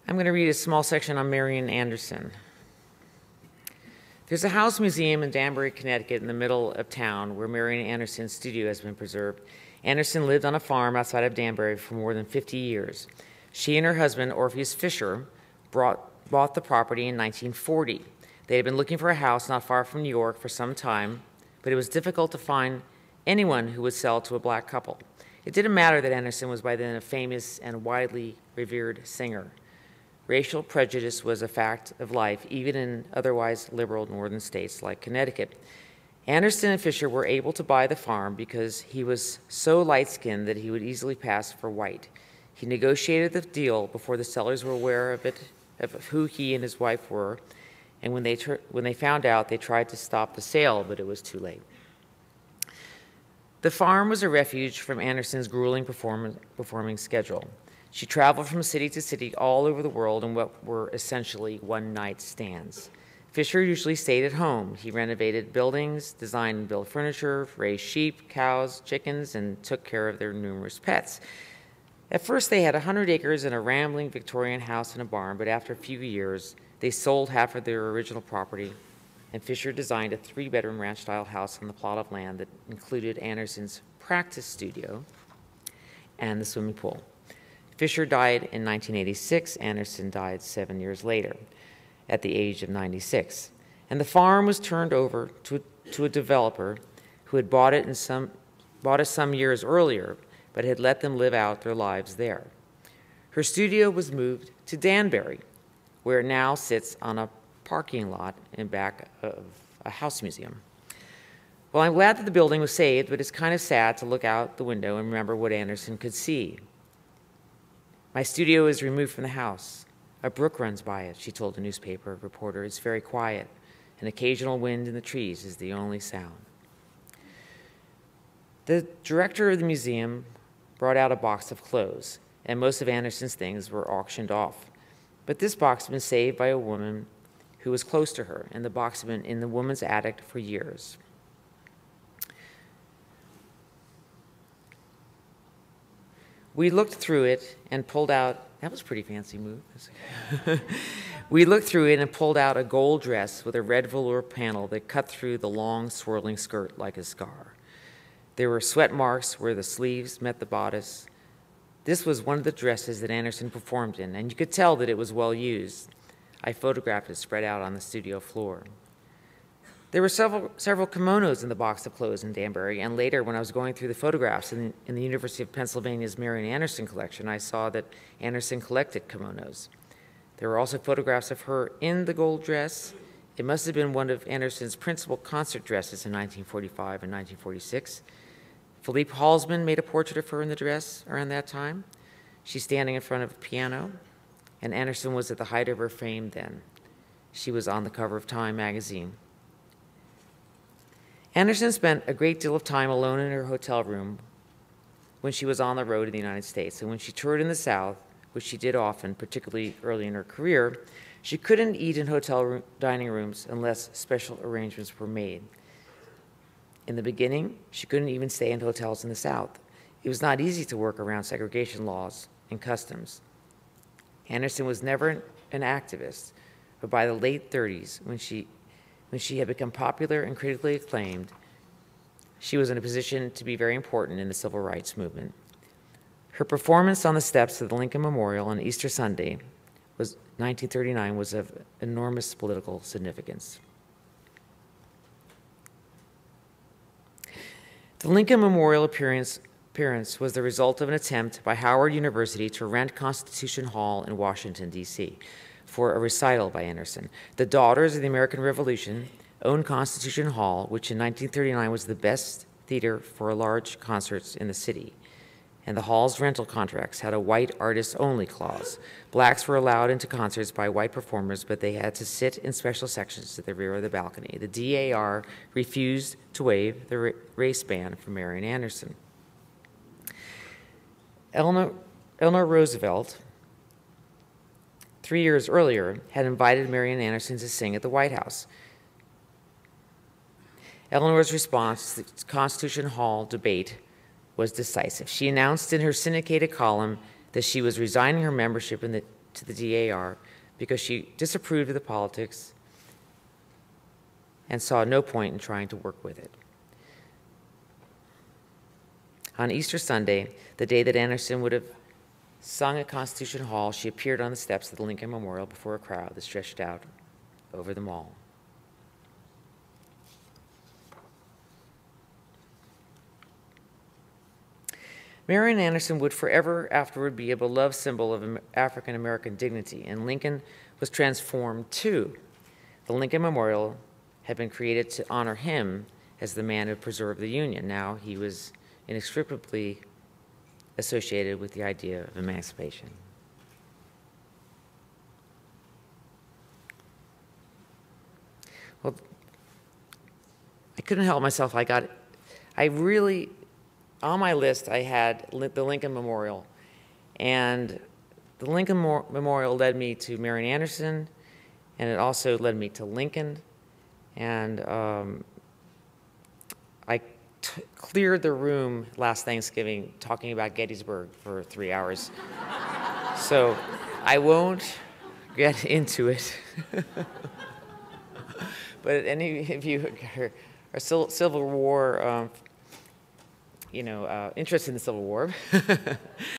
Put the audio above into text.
I'm going to read a small section on Marian Anderson. There's a house museum in Danbury, Connecticut, in the middle of town where Marian Anderson's studio has been preserved. Anderson lived on a farm outside of Danbury for more than 50 years. She and her husband, Orpheus Fisher, bought the property in 1940. They had been looking for a house not far from New York for some time, but it was difficult to find anyone who would sell to a black couple. It didn't matter that Anderson was by then a famous and widely revered singer. Racial prejudice was a fact of life, even in otherwise liberal northern states like Connecticut. Anderson and Fisher were able to buy the farm because he was so light-skinned that he would easily pass for white. He negotiated the deal before the sellers were aware of who he and his wife were, and when they found out, they tried to stop the sale, but it was too late. The farm was a refuge from Anderson's grueling performing schedule. She traveled from city to city all over the world in what were essentially one-night stands. Fisher usually stayed at home. He renovated buildings, designed and built furniture, raised sheep, cows, chickens, and took care of their numerous pets. At first, they had 100 acres and a rambling Victorian house and a barn, but after a few years, they sold half of their original property, and Fisher designed a 3-bedroom ranch-style house on the plot of land that included Anderson's practice studio and the swimming pool. Fisher died in 1986. Anderson died 7 years later at the age of 96. And the farm was turned over to a developer who had bought it some years earlier, but had let them live out their lives there. Her studio was moved to Danbury, where it now sits on a parking lot in back of a house museum. Well, I'm glad that the building was saved, but it's kind of sad to look out the window and remember what Anderson could see. My studio is removed from the house. A brook runs by it, she told a newspaper reporter. It's very quiet. An occasional wind in the trees is the only sound. The director of the museum brought out a box of clothes, and most of Anderson's things were auctioned off. But this box had been saved by a woman who was close to her, and the box had been in the woman's attic for years. We looked through it and pulled out, that was a pretty fancy move. We looked through it and pulled out a gold dress with a red velour panel that cut through the long swirling skirt like a scar. There were sweat marks where the sleeves met the bodice. This was one of the dresses that Anderson performed in, and you could tell that it was well used. I photographed it spread out on the studio floor. There were several kimonos in the box of clothes in Danbury, and later when I was going through the photographs in the University of Pennsylvania's Marian Anderson collection, I saw that Anderson collected kimonos. There were also photographs of her in the gold dress. It must have been one of Anderson's principal concert dresses in 1945 and 1946. Philippe Halsman made a portrait of her in the dress around that time. She's standing in front of a piano, and Anderson was at the height of her fame then. She was on the cover of Time magazine. Anderson spent a great deal of time alone in her hotel room when she was on the road in the United States. And when she toured in the South, which she did often, particularly early in her career, she couldn't eat in hotel dining rooms unless special arrangements were made. In the beginning, she couldn't even stay in hotels in the South. It was not easy to work around segregation laws and customs. Anderson was never an activist, but by the late 30s, when she had become popular and critically acclaimed, she was in a position to be very important in the civil rights movement. Her performance on the steps of the Lincoln Memorial on Easter Sunday, 1939, was of enormous political significance. The Lincoln Memorial appearance was the result of an attempt by Howard University to rent Constitution Hall in Washington, D.C., for a recital by Anderson. The Daughters of the American Revolution owned Constitution Hall, which in 1939 was the best theater for large concerts in the city. And the hall's rental contracts had a white artists-only clause. Blacks were allowed into concerts by white performers, but they had to sit in special sections at the rear of the balcony. The DAR refused to waive the race ban for Marian Anderson. Eleanor Roosevelt, 3 years earlier, had invited Marian Anderson to sing at the White House. Eleanor's response to the Constitution Hall debate was decisive. She announced in her syndicated column that she was resigning her membership in to the DAR because she disapproved of the politics and saw no point in trying to work with it. On Easter Sunday, the day that Anderson would have sung at Constitution Hall, she appeared on the steps of the Lincoln Memorial before a crowd that stretched out over the mall. Marian Anderson would forever afterward be a beloved symbol of African American dignity, and Lincoln was transformed too. The Lincoln Memorial had been created to honor him as the man who preserved the Union. Now he was inextricably associated with the idea of emancipation. Well, I couldn't help myself. On my list, I had the Lincoln Memorial, and the Lincoln Memorial led me to Marian Anderson, and it also led me to Lincoln, and I cleared the room last Thanksgiving talking about Gettysburg for 3 hours. So I won't get into it. But any of you are Civil War, interested in the Civil War,